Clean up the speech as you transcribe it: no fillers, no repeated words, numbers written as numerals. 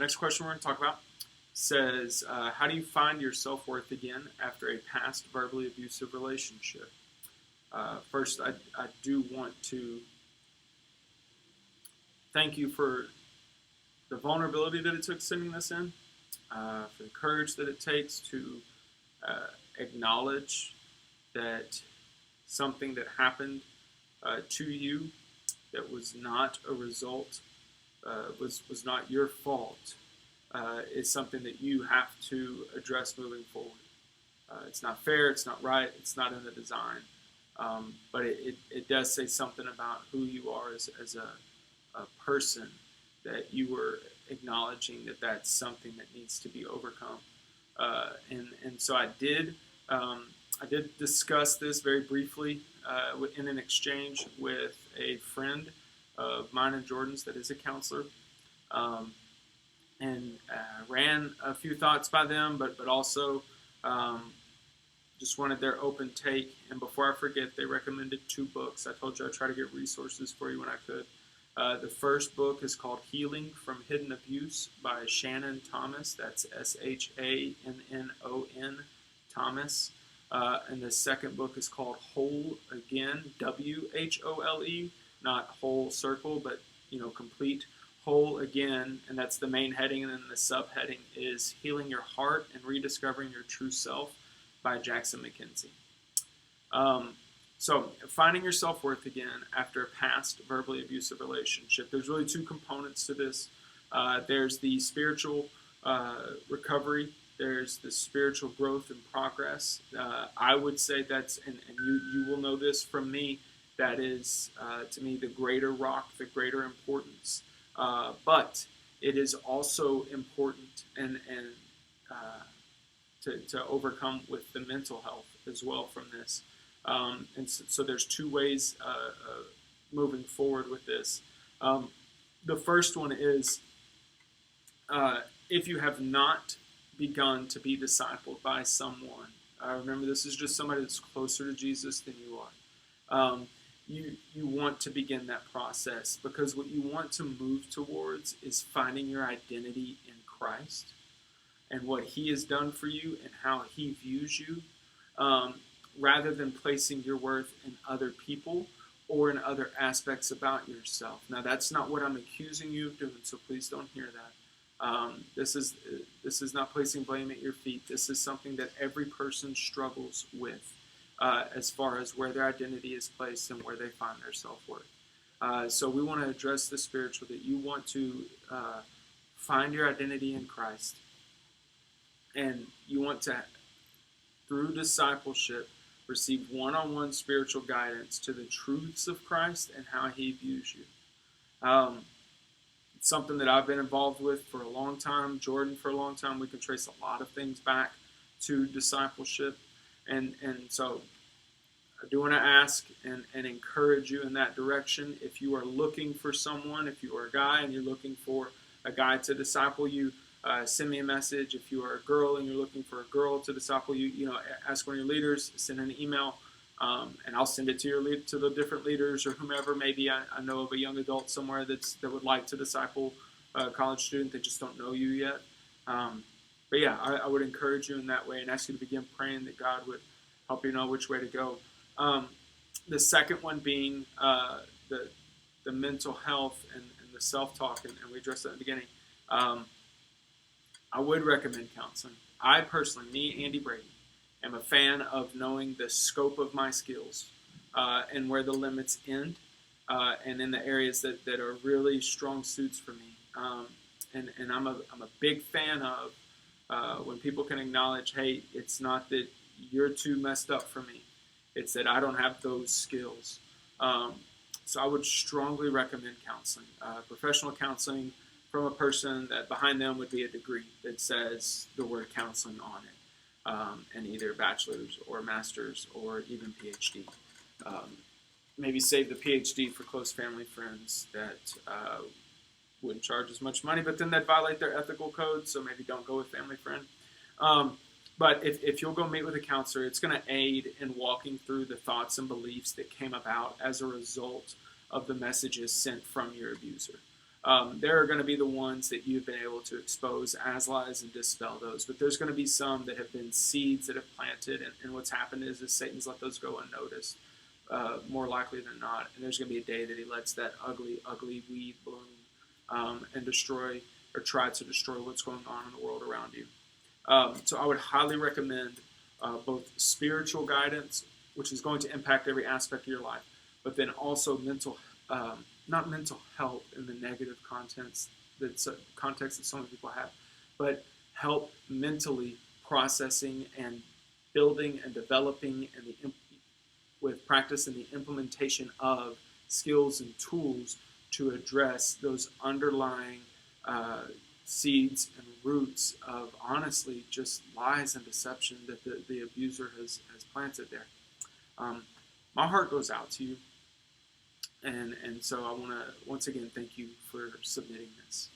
Next question we're going to talk about says, how do you find your self-worth again after a past verbally abusive relationship? First, I do want to thank you for the vulnerability that it took sending this in, for the courage that it takes to acknowledge that something that happened to you that was not a result, was not your fault, is something that you have to address moving forward. It's not fair, it's not right, it's not in the design, but it does say something about who you are as a person, that you were acknowledging that that's something that needs to be overcome. And so I did discuss this very briefly in an exchange with a friend of mine and Jordan's that is a counselor, and ran a few thoughts by them, but also just wanted their open take. And before I forget, they recommended 2 books. I told you I'd try to get resources for you when I could. The first book is called Healing from Hidden Abuse by Shannon Thomas. That's Shannon Thomas. And the second book is called Whole Again, WHOLE, not whole circle, but complete whole again. And that's the main heading. And then the subheading is Healing Your Heart and Rediscovering Your True Self by Jackson Mackenzie. So finding your self-worth again after a past verbally abusive relationship. There's really 2 components to this. There's the spiritual recovery. There's the spiritual growth and progress. I would say that's, and you will know this from me, that is, to me, the greater rock, the greater importance. But it is also important and to overcome with the mental health as well from this. And so there's 2 ways moving forward with this. The first one is, if you have not begun to be discipled by someone, remember this is just somebody that's closer to Jesus than you are, you want to begin that process, because what you want to move towards is finding your identity in Christ and what He has done for you and how He views you, rather than placing your worth in other people or in other aspects about yourself. Now, that's not what I'm accusing you of doing, so please don't hear that. This is not placing blame at your feet. This is something that every person struggles with, as far as where their identity is placed and where they find their self-worth. So we want to address the spiritual, that you want to find your identity in Christ, and you want to, through discipleship, receive one-on-one spiritual guidance to the truths of Christ and how He views you. It's something that I've been involved with for a long time, Jordan for a long time. We can trace a lot of things back to discipleship. And so I do want to ask and encourage you in that direction. If you are looking for someone, if you are a guy and you're looking for a guy to disciple you, send me a message. If you are a girl and you're looking for a girl to disciple you, ask one of your leaders, send an email, and I'll send it to the different leaders or whomever. Maybe I know of a young adult somewhere that would like to disciple a college student that just don't know you yet. But yeah, I would encourage you in that way and ask you to begin praying that God would help you know which way to go. The second one being the mental health and the self-talk, and we addressed that in the beginning. I would recommend counseling. I personally, me, Andy Brady, am a fan of knowing the scope of my skills and where the limits end, and in the areas that are really strong suits for me. And I'm a big fan of when people can acknowledge, hey, it's not that you're too messed up for me. It's that I don't have those skills. So I would strongly recommend counseling, professional counseling, from a person that behind them would be a degree that says the word counseling on it, and either bachelor's or master's or even PhD. Maybe save the PhD for close family friends that wouldn't charge as much money, but then they'd violate their ethical code, so maybe don't go with family friend. But if you'll go meet with a counselor, it's going to aid in walking through the thoughts and beliefs that came about as a result of the messages sent from your abuser. There are going to be the ones that you've been able to expose as lies and dispel those, but there's going to be some that have been seeds that have planted, and what's happened is Satan's let those go unnoticed, more likely than not, and there's going to be a day that he lets that ugly, ugly weed bloom and destroy or try to destroy what's going on in the world around you. So I would highly recommend both spiritual guidance, which is going to impact every aspect of your life, but then also not mental health in the negative context that some people have, but help mentally processing and building and developing and with practice and the implementation of skills and tools to address those underlying seeds and roots of honestly just lies and deception that the abuser has planted there. My heart goes out to you, and so I want to once again thank you for submitting this.